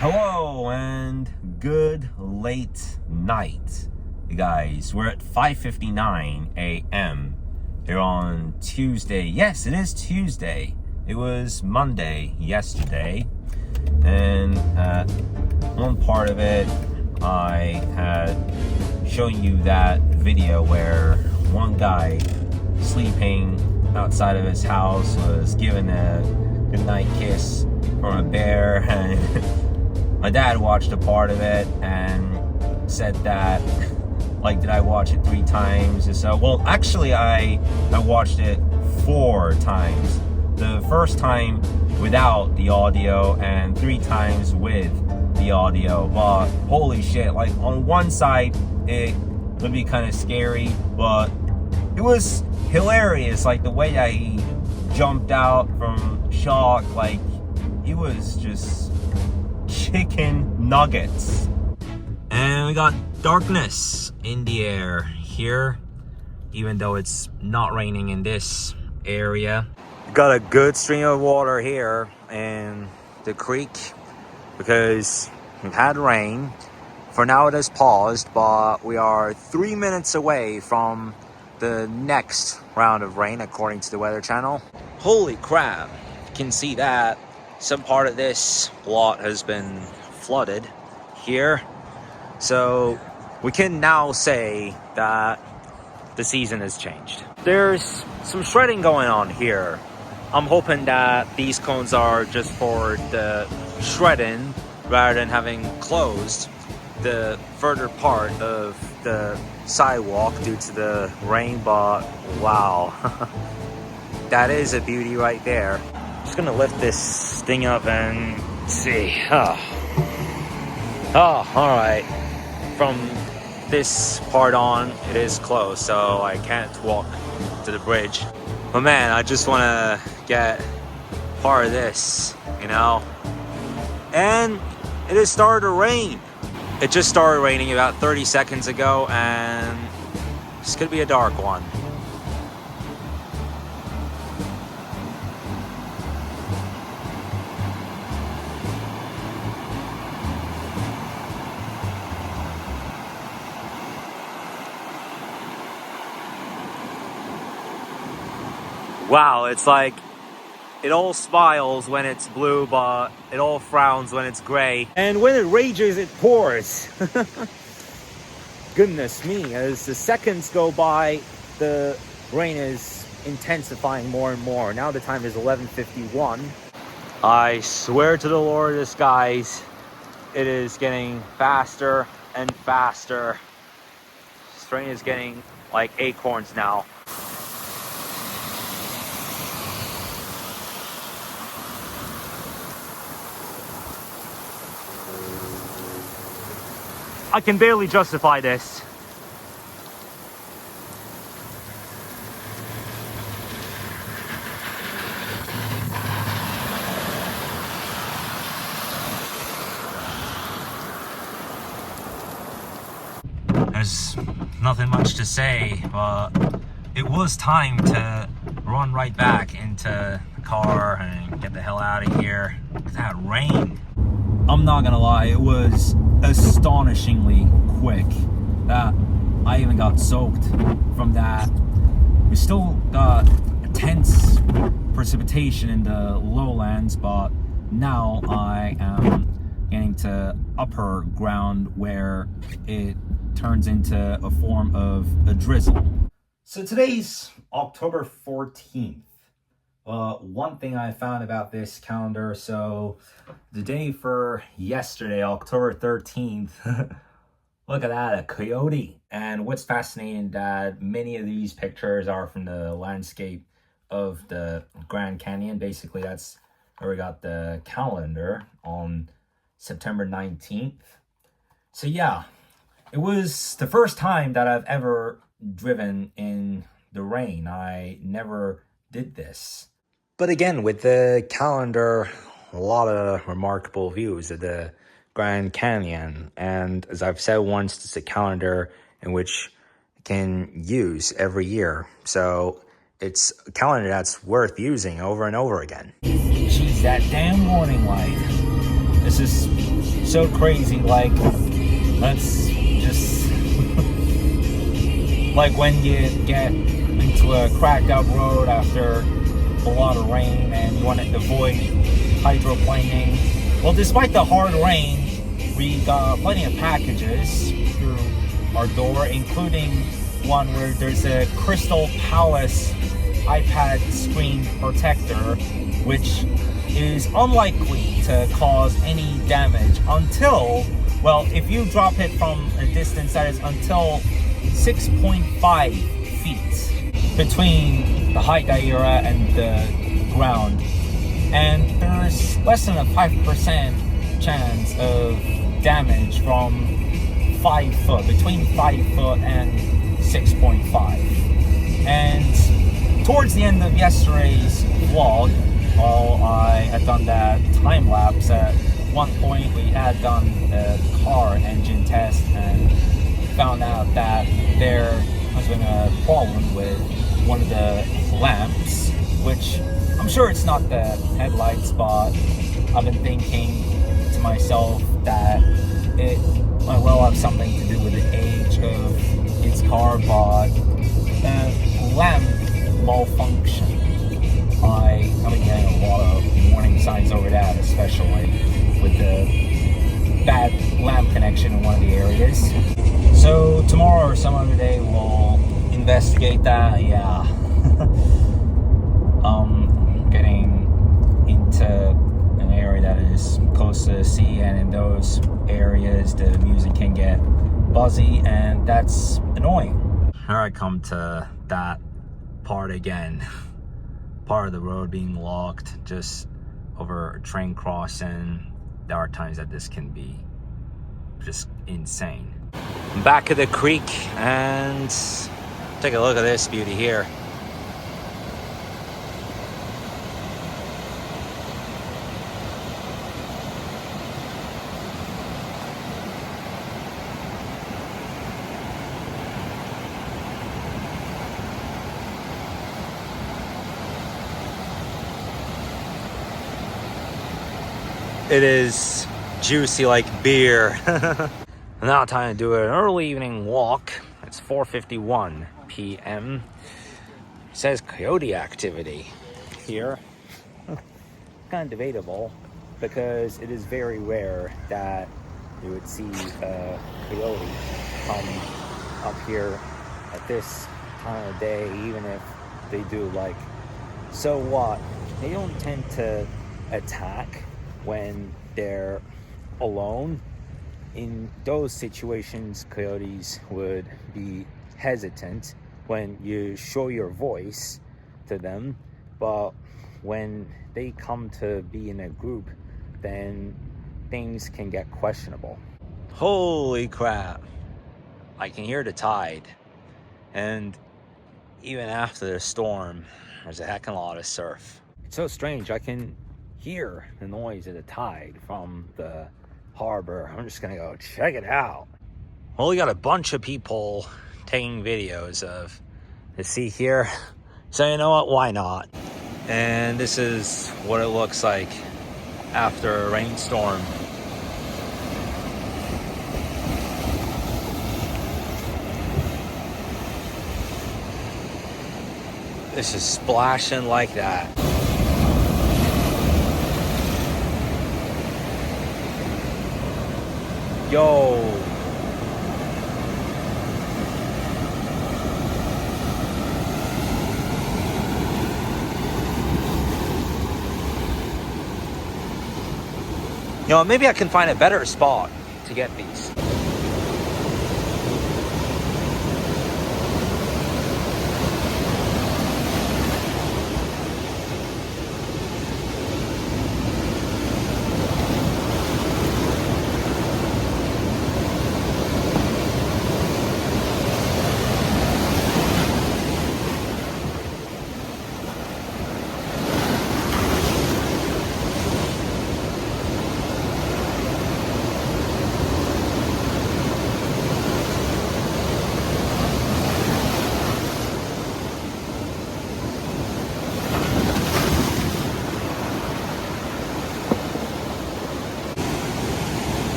Hello and good late night, you guys. We're at 5:59 a.m. here on Tuesday. Yes, it is Tuesday. It was Monday yesterday, and one part of it, I had shown you that video where one guy sleeping outside of his house was given a goodnight kiss from a bear, and my dad watched a part of it and said that, like, did I watch it 3 times or so? Well, actually, I watched it 4 times. The first time without the audio and 3 times with the audio. But holy shit, like, on one side, it would be kind of scary, but it was hilarious. Like, the way that he jumped out from shock, like, he was just chicken nuggets. And we got darkness in the air here, even though it's not raining in this area. We got a good stream of water here in the creek because we've had rain. For now it has paused, but we are 3 minutes away from the next round of rain according to the Weather Channel. Holy crap, you can see that some part of this lot has been flooded here. So we can now say that the season has changed. There's some shredding going on here. I'm hoping that these cones are just for the shredding rather than having closed the further part of the sidewalk due to the rain, but wow. That is a beauty right there. Just gonna lift this thing up and see. Oh, all right. From this part on, it is closed, so I can't walk to the bridge. But man, I just wanna get part of this, you know? And it has started to rain. It just started raining about 30 seconds ago, and it's gonna be a dark one. Wow, it's like it all smiles when it's blue, but it all frowns when it's gray. And when it rages, it pours. Goodness me, as the seconds go by, the rain is intensifying more and more. Now the time is 11:51. I swear to the Lord of the skies, it is getting faster and faster. This rain is getting like acorns now. I can barely justify this. There's nothing much to say, but it was time to run right back into the car and get the hell out of here. Look at that rain. I'm not gonna lie, it was astonishingly quick that I even got soaked from that. We still got intense precipitation in the lowlands, but now I am getting to upper ground where it turns into a form of a drizzle. So today's October 14th. One thing I found about this calendar, so the day for yesterday, October 13th, look at that, a coyote. And what's fascinating that many of these pictures are from the landscape of the Grand Canyon. Basically, that's where we got the calendar on September 19th. So yeah, it was the first time that I've ever driven in the rain. I never did this. But again, with the calendar, a lot of remarkable views of the Grand Canyon. And as I've said once, it's a calendar in which you can use every year. So it's a calendar that's worth using over and over again. Jeez, that damn warning light. This is so crazy. Like, that's just like when you get into a cracked up road after a lot of rain and you want to avoid hydroplaning. Well, despite the hard rain, we got plenty of packages through our door, including one where there's a Crystal Palace iPad screen protector, which is unlikely to cause any damage until, well, if you drop it from a distance that is until 6.5 feet between the height that you're at and the ground. And there's less than a 5% chance of damage from 5 foot, between 5 foot and 6.5. And towards the end of yesterday's vlog, while I had done that time lapse, at one point we had done a car engine test and found out that there has been a problem with one of the lamps, which I'm sure it's not the headlights, but I've been thinking to myself that it might well have something to do with the age of its car, but lamp malfunction. I've been getting a lot of warning signs over that, especially with the bad lamp connection in one of the areas. So tomorrow or some other day we'll investigate that. Yeah. Getting into an area that is close to the sea, and in those areas the music can get buzzy, and that's annoying. Here I come to that part again. Part of the road being locked just over a train crossing. There are times that this can be just insane. I'm back at the creek and take a look at this beauty here. It is juicy like beer. Now time to do an early evening walk. It's 4:51 p.m. It says coyote activity here. Kind of debatable, because it is very rare that you would see a coyote come up here at this time of day, even if they do. Like, so what? They don't tend to attack when they're alone. In those situations, coyotes would be hesitant when you show your voice to them, but when they come to be in a group, then things can get questionable. Holy crap, I can hear the tide, and even after the storm there's a heck of a lot of surf. It's so strange, I can hear the noise of the tide from the harbor. I'm just gonna go check it out. Well, we got a bunch of people taking videos of the sea here, so you know what, why not? And this is what it looks like after a rainstorm. This is splashing like that. Yo. You know, maybe I can find a better spot to get these.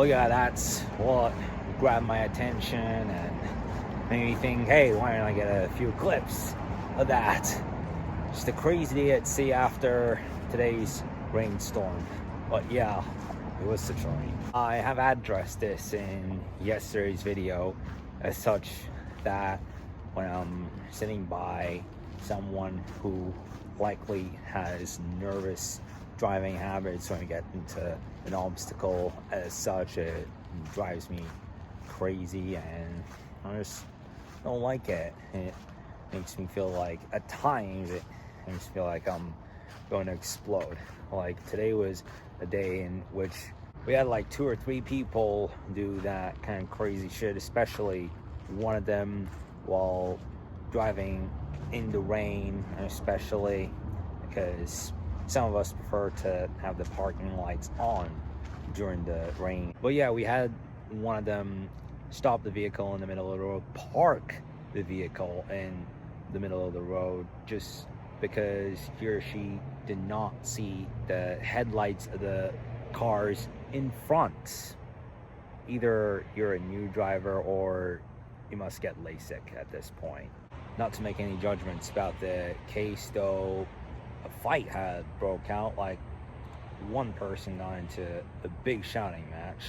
Well, yeah, that's what grabbed my attention and made me think, hey, why don't I get a few clips of that? Just a crazy day at sea after today's rainstorm. But yeah, it was such a rain. I have addressed this in yesterday's video as such that when I'm sitting by someone who likely has nervous driving habits when we get into an obstacle as such, it drives me crazy and I just don't like it. It makes me feel like at times it makes me feel like I'm going to explode. Like today was a day in which we had like 2 or 3 people do that kind of crazy shit, especially one of them while driving in the rain, especially because some of us prefer to have the parking lights on during the rain. But yeah, we had one of them stop the vehicle in the middle of the road, park the vehicle in the middle of the road just because he or she did not see the headlights of the cars in front. Either you're a new driver or you must get LASIK at this point. Not to make any judgments about the case though, a fight had broke out. Like one person got into a big shouting match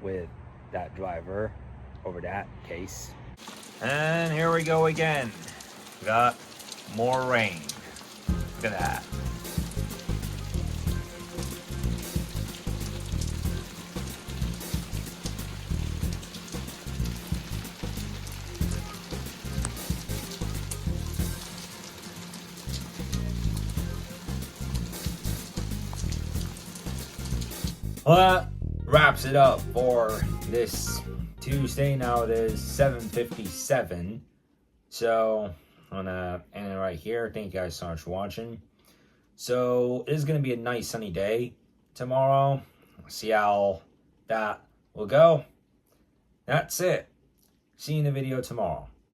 with that driver over that case. And here we go again. We got more rain. Look at that. Well, that wraps it up for this Tuesday. Now it is 7:57. So I'm gonna end it right here. Thank you guys so much for watching. So it is gonna be a nice sunny day tomorrow. See how that will go. That's it. See you in the video tomorrow.